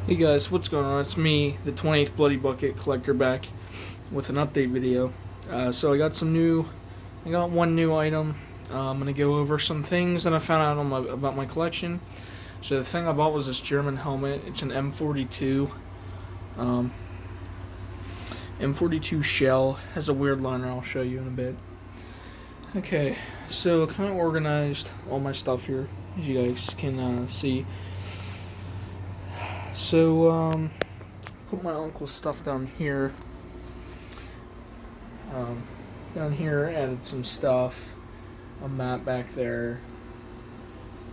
Hey guys, what's going on? It's me, the 20th Bloody Bucket Collector, back with an update video. So I got one new item. I'm gonna go over some things that I found out about my collection. So the thing I bought was this German helmet. It's an M42, M42 shell. Has a weird liner. I'll show you in a bit. Okay, so kind of organized all my stuff here, as you guys can see. So, put my uncle's stuff down here. Added some stuff. A map back there.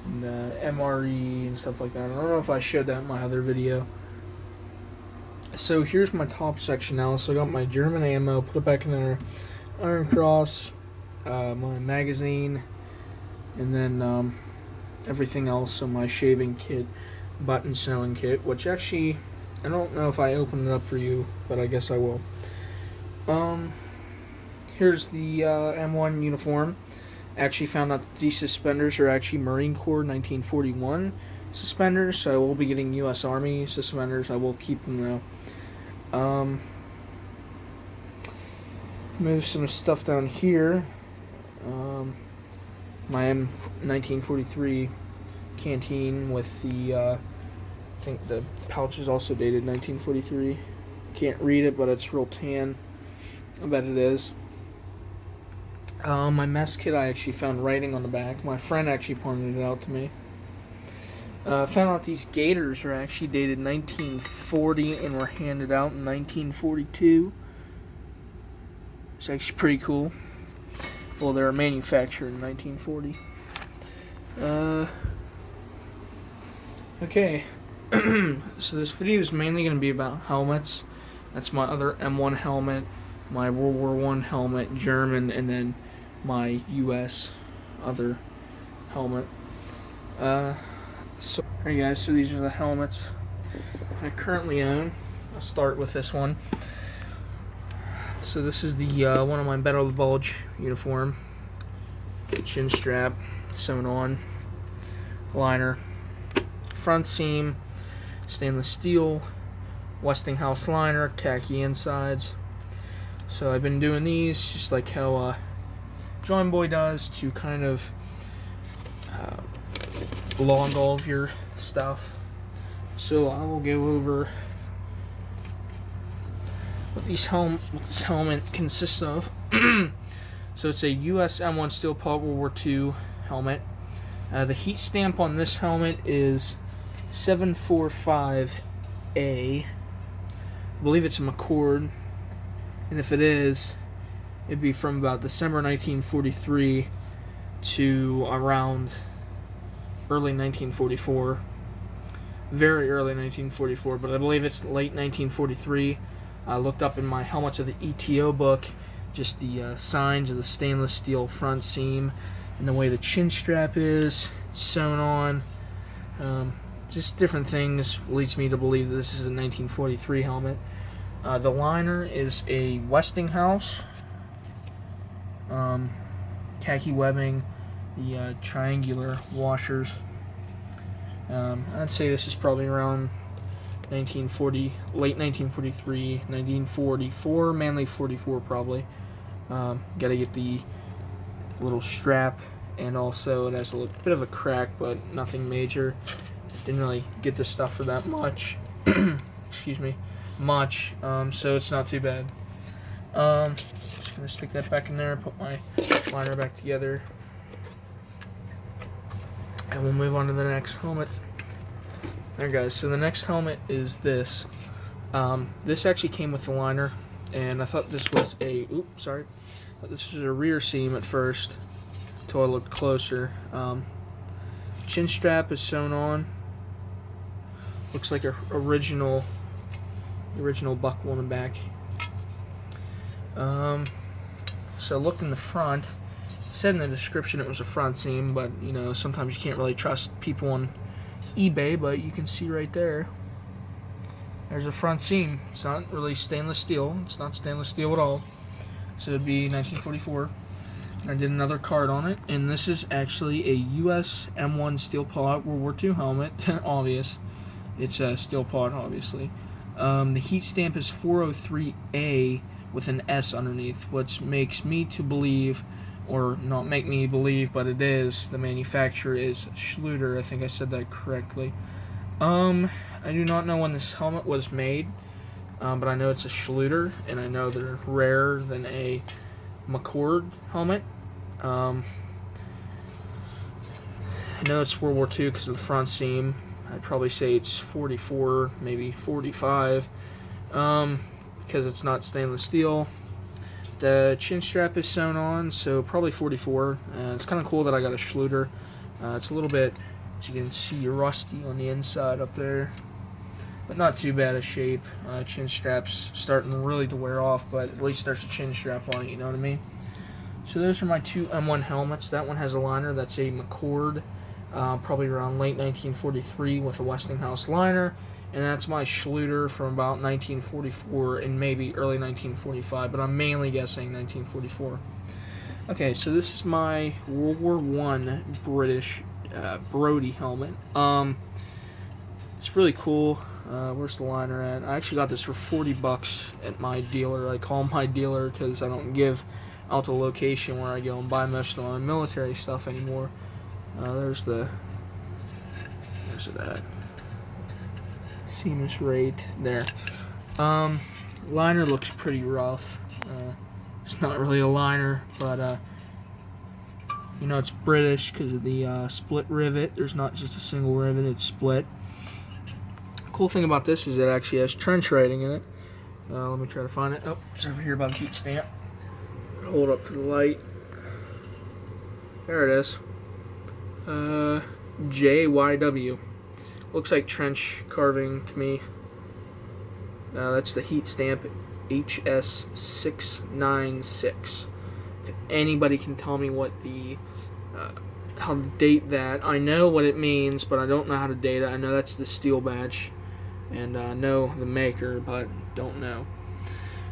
And MRE and stuff like that. I don't know if I showed that in my other video. So here's my top section now. So I got my German ammo, put it back in there. Iron Cross, my magazine, and then everything else. So my shaving kit, button sewing kit, which actually I don't know if I opened it up for you, but I guess I will. Here's the M1 uniform. Actually found out that these suspenders are actually Marine Corps 1941 suspenders, so I will be getting U.S. Army suspenders. I will keep them though. Move some stuff down here. My M1943 canteen with the I think the pouch is also dated 1943. Can't read it, but it's real tan. I bet it is. My mess kit, I actually found writing on the back. My friend actually pointed it out to me. Found out these gaiters are actually dated 1940 and were handed out in 1942. It's actually pretty cool. Well, they were manufactured in 1940. Okay. So this video is mainly going to be about helmets. That's my other M1 helmet, my World War I helmet, German, and then my US other helmet. Alright guys, so these are the helmets I currently own. I'll start with this one. So this is the one of my Battle of the Bulge uniform. Chin strap sewn on, liner, front seam, stainless steel, Westinghouse liner, khaki insides. So I've been doing these just like how John Boy does to kind of log all of your stuff. So I will go over what this helmet consists of. So it's a US M1 steel pot World War II helmet. The heat stamp on this helmet is 745A. I believe it's a McCord, and if it is, it'd be from about December 1943 to around early 1944. Very early 1944, but I believe it's late 1943. I looked up in my Helmets of the ETO book just the signs of the stainless steel front seam and the way the chin strap is sewn on. Just different things leads me to believe that this is a 1943 helmet. The liner is a Westinghouse, khaki webbing, the triangular washers. I'd say this is probably around 1940, late 1943, 1944, mainly 44 probably. Gotta get the little strap, and also it has a bit of a crack, but nothing major. Didn't really get the stuff for that much. Excuse me, much. So it's not too bad. Just gonna stick that back in there, put my liner back together, and we'll move on to the next helmet. Alright guys, so the next helmet is this. This actually came with the liner, and I thought this was a, thought this was a rear seam at first, until I looked closer. Chin strap is sewn on. Looks like a original buckle in the back. So look in the front. It said in the description it was a front seam, but you know, sometimes you can't really trust people on eBay, but you can see right there, there's a front seam. It's not really stainless steel. It's not stainless steel at all. So it'd be 1944. I did another card on it, and this is actually a US M1 steel pot World War II helmet. Obvious. It's a steel pot, obviously. The heat stamp is 403A with an S underneath, which makes me to believe, or not make me believe, but it is, the manufacturer is Schluter. I think I said that correctly. I do not know when this helmet was made, but I know it's a Schluter, and I know they're rarer than a McCord helmet. I know it's World War II because of the front seam. I'd probably say it's 44, maybe 45, because it's not stainless steel. The chin strap is sewn on, so probably 44. It's kind of cool that I got a Schluter. It's a little bit, as you can see, rusty on the inside up there, but not too bad a shape. Chin strap's starting really to wear off, but at least there's a chin strap on it, you know what I mean? So those are my two M1 helmets. That one has a liner. That's a McCord, probably around late 1943 with a Westinghouse liner. And that's my Schluter from about 1944 and maybe early 1945, but I'm mainly guessing 1944. Okay, so this is my World War I British Brodie helmet. It's really cool. Where's the liner at? I actually got this for $40 at my dealer. I call my dealer because I don't give out the location where I go and buy most of my military stuff anymore. There's it at? Seam is right there. Liner looks pretty rough. It's not really a liner, but you know, it's British because of the split rivet. There's not just a single rivet, it's split. Cool thing about this is it actually has trench writing in it. Let me try to find it. Oh, it's over here by the heat stamp. Hold up to the light. There it is. JYW. Looks like trench carving to me. That's the heat stamp HS696. If anybody can tell me what the how to date that. I know what it means, but I don't know how to date it. I know that's the steel badge, and I know the maker, but don't know.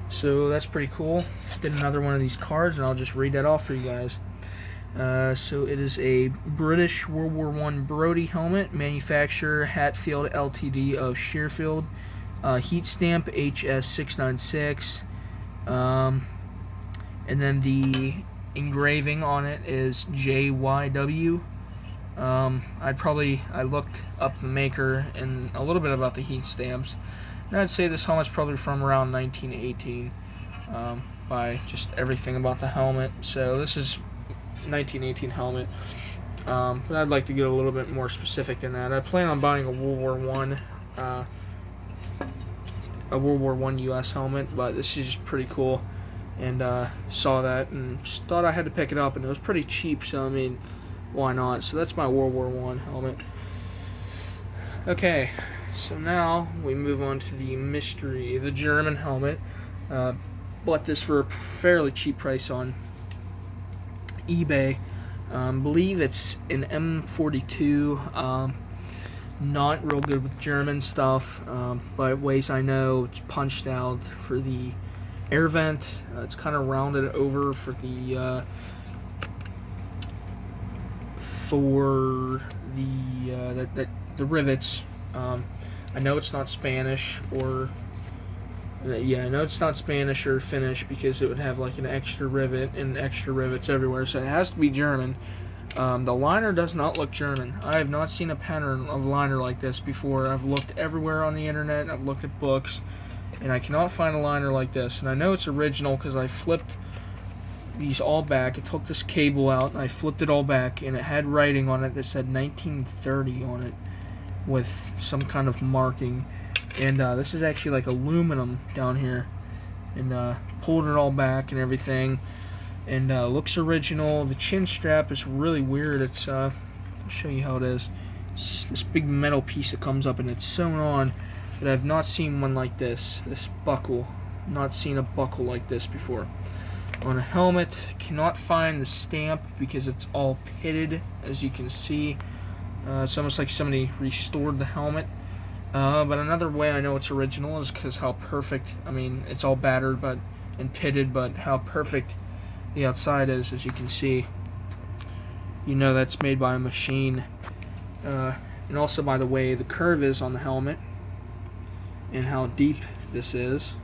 So that's pretty cool. Did another one of these cards, and I'll just read that off for you guys. So it is a British World War I Brodie helmet, manufacturer Hatfield Ltd of Sherfield, heat stamp HS696, and then the engraving on it is JYW. I looked up the maker and a little bit about the heat stamps, and I'd say this helmet's probably from around 1918 by just everything about the helmet. So this is 1918 helmet, but I'd like to get a little bit more specific than that. I plan on buying a World War I U.S. helmet, but this is just pretty cool, and saw that and just thought I had to pick it up, and it was pretty cheap, so I mean, why not? So that's my World War I helmet. Okay, so now we move on to the mystery, the German helmet. Bought this for a fairly cheap price on eBay. Believe it's an M42. Not real good with German stuff, but ways I know it's punched out for the air vent. It's kind of rounded over for the the rivets. I know it's not Spanish or I know it's not Spanish or Finnish because it would have like an extra rivet and extra rivets everywhere, so it has to be German. The liner does not look German. I have not seen a pattern of liner like this before. I've looked everywhere on the internet, I've looked at books, and I cannot find a liner like this. And I know it's original because I flipped these all back. I took this cable out and I flipped it all back, and it had writing on it that said 1930 on it with some kind of marking. And this is actually like aluminum down here, and pulled it all back and everything, and looks original. The chin strap is really weird. It's I'll show you how it is. It's this big metal piece that comes up and it's sewn on, but I've not seen one like this buckle. Not seen a buckle like this before on a helmet. Cannot find the stamp because it's all pitted, as you can see. It's almost like somebody restored the helmet. But another way I know it's original is because how perfect, I mean, it's all battered and pitted, but how perfect the outside is, as you can see. You know that's made by a machine. And also, by the way, the curve is on the helmet and how deep this is.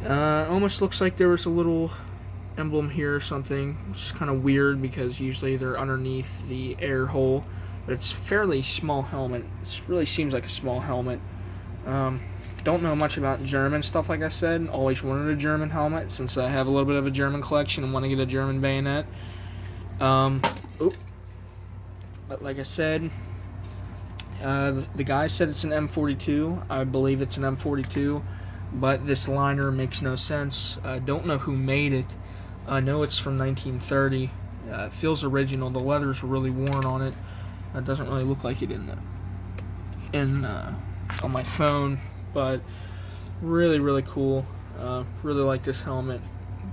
Almost looks like there was a little emblem here or something, which is kind of weird because usually they're underneath the air hole. But it's a fairly small helmet. It really seems like a small helmet. Don't know much about German stuff, like I said. Always wanted a German helmet since I have a little bit of a German collection and want to get a German bayonet. But like I said, the guy said it's an M42. I believe it's an M42, but this liner makes no sense. I don't know who made it. I know it's from 1930. It feels original. The leather's really worn on it. It doesn't really look like it on my phone, but really cool. Really like this helmet.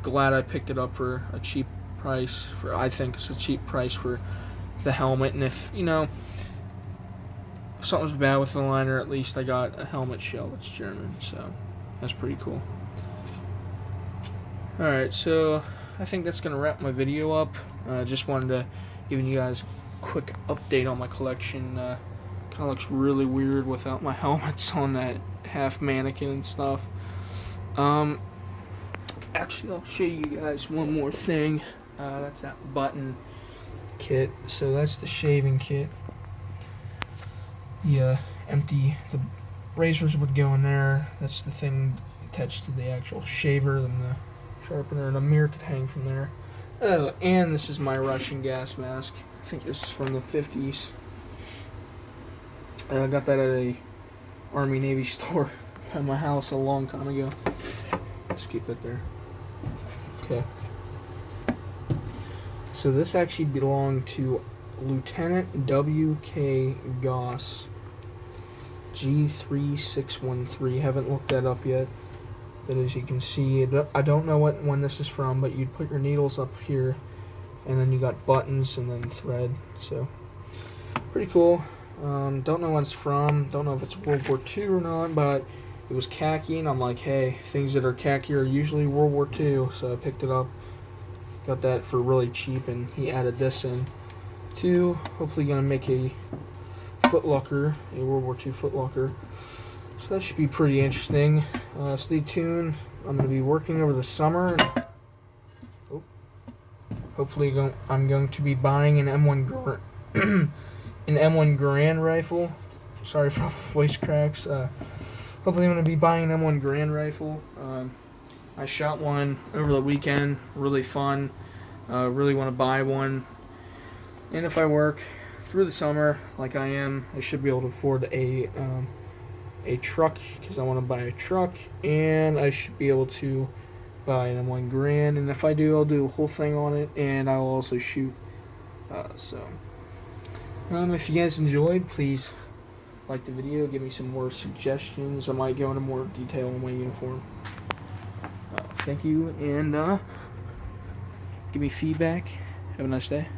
Glad I picked it up for a cheap price. I think it's a cheap price for the helmet. And if something's bad with the liner, at least I got a helmet shell that's German, so that's pretty cool. Alright, so I think that's going to wrap my video up. Just wanted to give you guys a quick update on my collection. Kind of looks really weird without my helmets on that half mannequin and stuff. Actually, I'll show you guys one more thing. That's that button kit. So that's the shaving kit. The razors would go in there. That's the thing attached to the actual shaver, then the sharpener, and a mirror could hang from there. Oh, and this is my Russian gas mask. I think this is from the 50s. I got that at a Army Navy store at my house a long time ago. Just keep that there. Okay. So this actually belonged to Lieutenant W.K. Goss, G3613. Haven't looked that up yet. But as you can see, I don't know when this is from, but you'd put your needles up here, and then you got buttons and then thread. So pretty cool. Don't know when it's from. Don't know if it's World War II or not, but it was khaki, and I'm like, hey, things that are khaki are usually World War II, so I picked it up. Got that for really cheap, and he added this in too. Hopefully gonna make a footlocker, a World War II footlocker. So that should be pretty interesting. Stay tuned. I'm gonna be working over the summer. Hopefully I'm going to be buying an M1 an M1 Garand rifle. Sorry for all the voice cracks. Hopefully I'm going to be buying an M1 Garand rifle. I shot one over the weekend. Really fun. Really want to buy one. And if I work through the summer like I am, I should be able to afford a truck, because I want to buy a truck, and I should be able to buy an M1 Garand. And if I do, I'll do a whole thing on it, and I will also shoot. If you guys enjoyed, please like the video, give me some more suggestions. I might go into more detail on my uniform. Thank you, and give me feedback. Have a nice day.